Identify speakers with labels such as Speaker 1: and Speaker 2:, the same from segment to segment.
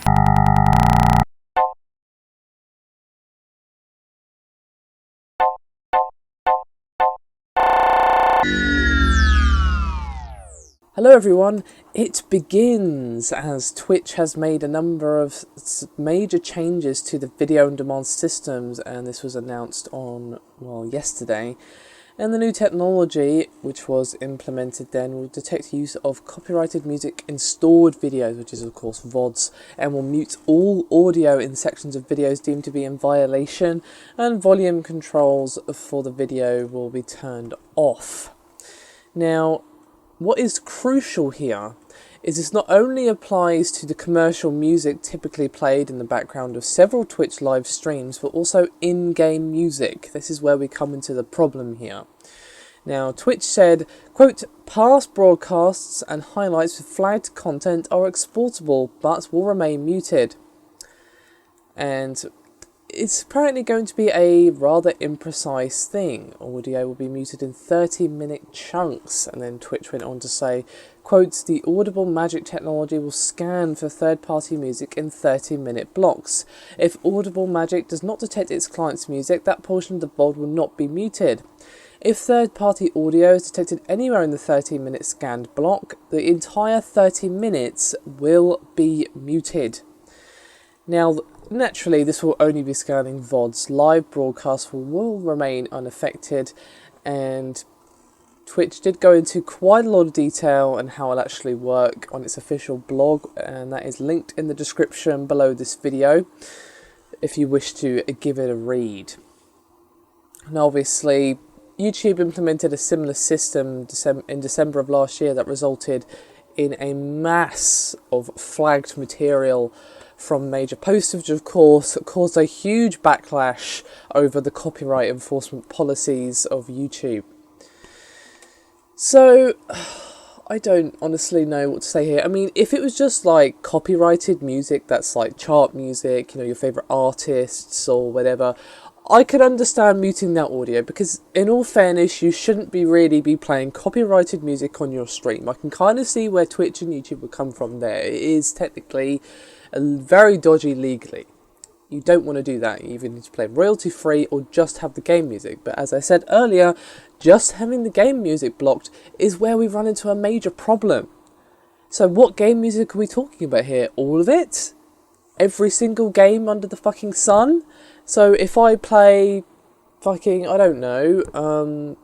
Speaker 1: Hello everyone, it begins as Twitch has made a number of major changes to the video on demand systems, and this was announced on, well, yesterday. And the new technology, which was implemented then, will detect use of copyrighted music in stored videos, which is of course VODs, and will mute all audio in sections of videos deemed to be in violation, and volume controls for the video will be turned off. Now, what is crucial here is this not only applies to the commercial music typically played in the background of several Twitch live streams, but also in-game music. This is where we come into the problem here. Now, Twitch said, quote, past broadcasts and highlights with flagged content are exportable, but will remain muted. And it's apparently going to be a rather imprecise thing. Audio will be muted in 30-minute chunks. And then Twitch went on to say, quote, the audible magic technology will scan for third-party music in 30-minute blocks. If audible magic does not detect its client's music, that portion of the VOD will not be muted. If third-party audio is detected anywhere in the 30-minute scanned block, the entire 30 minutes will be muted. Now, naturally, this will only be scanning VODs. Live broadcasts will remain unaffected, and Twitch did go into quite a lot of detail on how it'll actually work on its official blog, and that is linked in the description below this video if you wish to give it a read. Now, obviously, YouTube implemented a similar system in December of last year that resulted in a mass of flagged material from major posts, which of course caused a huge backlash over the copyright enforcement policies of YouTube. So, I don't honestly know what to say here. I mean, if it was just like copyrighted music that's like chart music, you know, your favourite artists or whatever, I could understand muting that audio, because in all fairness, you shouldn't really be playing copyrighted music on your stream. I can kind of see where Twitch and YouTube would come from there. It is technically very dodgy legally. You don't want to do that. You either need to play royalty free or just have the game music. But as I said earlier, just having the game music blocked is where we run into a major problem. So what game music are we talking about here? All of it? Every single game under the fucking sun? So if I play fucking, I don't know,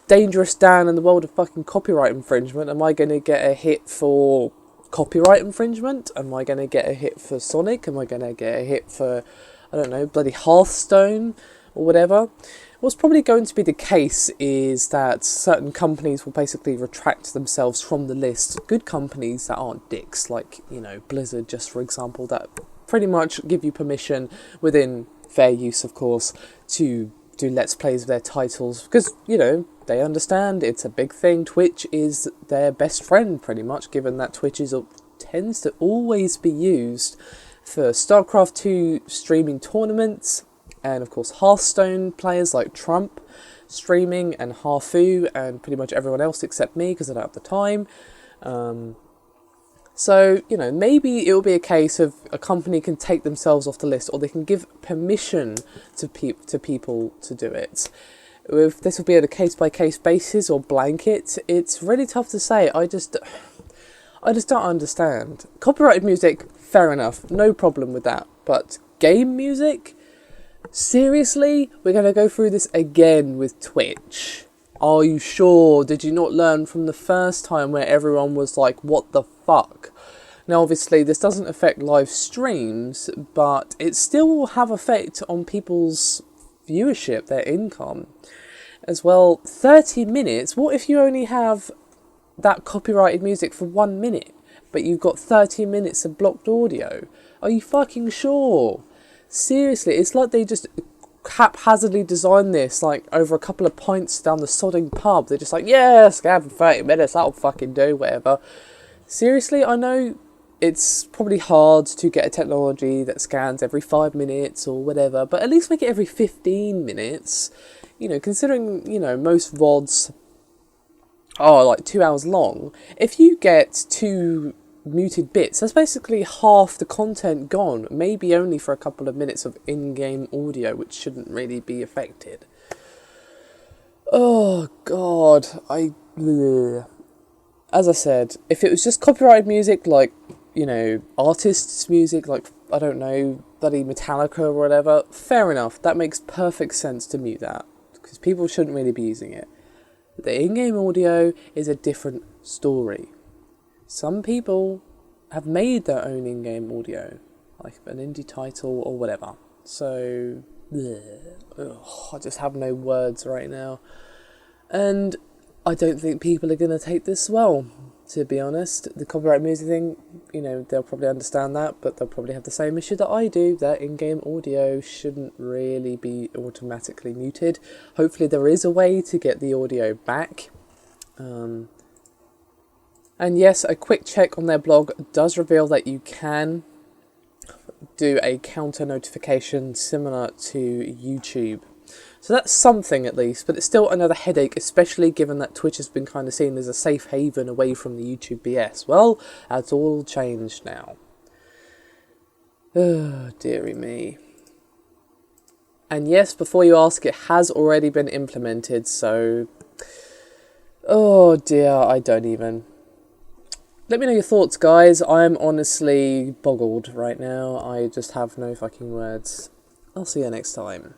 Speaker 1: Dangerous Dan in the world of fucking copyright infringement, am I going to get a hit for copyright infringement? Am I going to get a hit for Sonic? Am I going to get a hit for, I don't know, bloody Hearthstone or whatever? What's probably going to be the case is that certain companies will basically retract themselves from the list. Good companies that aren't dicks, like, you know, Blizzard, just for example, that pretty much give you permission, within fair use of course, to do Let's Plays of their titles, because, you know, they understand it's a big thing. Twitch is their best friend, pretty much, given that Twitch tends to always be used for StarCraft 2 streaming tournaments, and of course Hearthstone players like Trump streaming, and Harfu, and pretty much everyone else except me, because I don't have the time. So, you know, maybe it will be a case of a company can take themselves off the list, or they can give permission to people to do it. If this will be on a case-by-case basis or blanket, it's really tough to say. I just don't understand. Copyrighted music, fair enough, no problem with that. But game music? Seriously? We're going to go through this again with Twitch? Are you sure? Did you not learn from the first time where everyone was like, what the fuck? Now, obviously, this doesn't affect live streams, but it still will have effect on people's viewership, their income. As well, 30 minutes? What if you only have that copyrighted music for 1 minute, but you've got 30 minutes of blocked audio? Are you fucking sure? Seriously, it's like they just haphazardly designed this, like, over a couple of pints down the sodding pub. They're just like, yeah, scan for 30 minutes, that'll fucking do, whatever. Seriously, I know it's probably hard to get a technology that scans every 5 minutes or whatever, but at least make it every 15 minutes. You know, considering, you know, most VODs are like 2 hours long, if you get two muted bits. That's basically half the content gone, maybe only for a couple of minutes of in-game audio, which shouldn't really be affected. Oh god, as I said, if it was just copyrighted music, like, you know, artists' music, like, I don't know, bloody Metallica or whatever, fair enough, that makes perfect sense to mute that, because people shouldn't really be using it. The in-game audio is a different story. Some people have made their own in-game audio, like an indie title or whatever. So, I just have no words right now. And I don't think people are going to take this well, to be honest. The copyright music thing, you know, they'll probably understand that, but they'll probably have the same issue that I do, that in-game audio shouldn't really be automatically muted. Hopefully there is a way to get the audio back. And yes, a quick check on their blog does reveal that you can do a counter notification similar to YouTube. So that's something at least, but it's still another headache, especially given that Twitch has been kind of seen as a safe haven away from the YouTube BS. Well, that's all changed now. Oh, dearie me. And yes, before you ask, it has already been implemented, so... Oh dear, I don't even... Let me know your thoughts, guys. I'm honestly boggled right now. I just have no fucking words. I'll see you next time.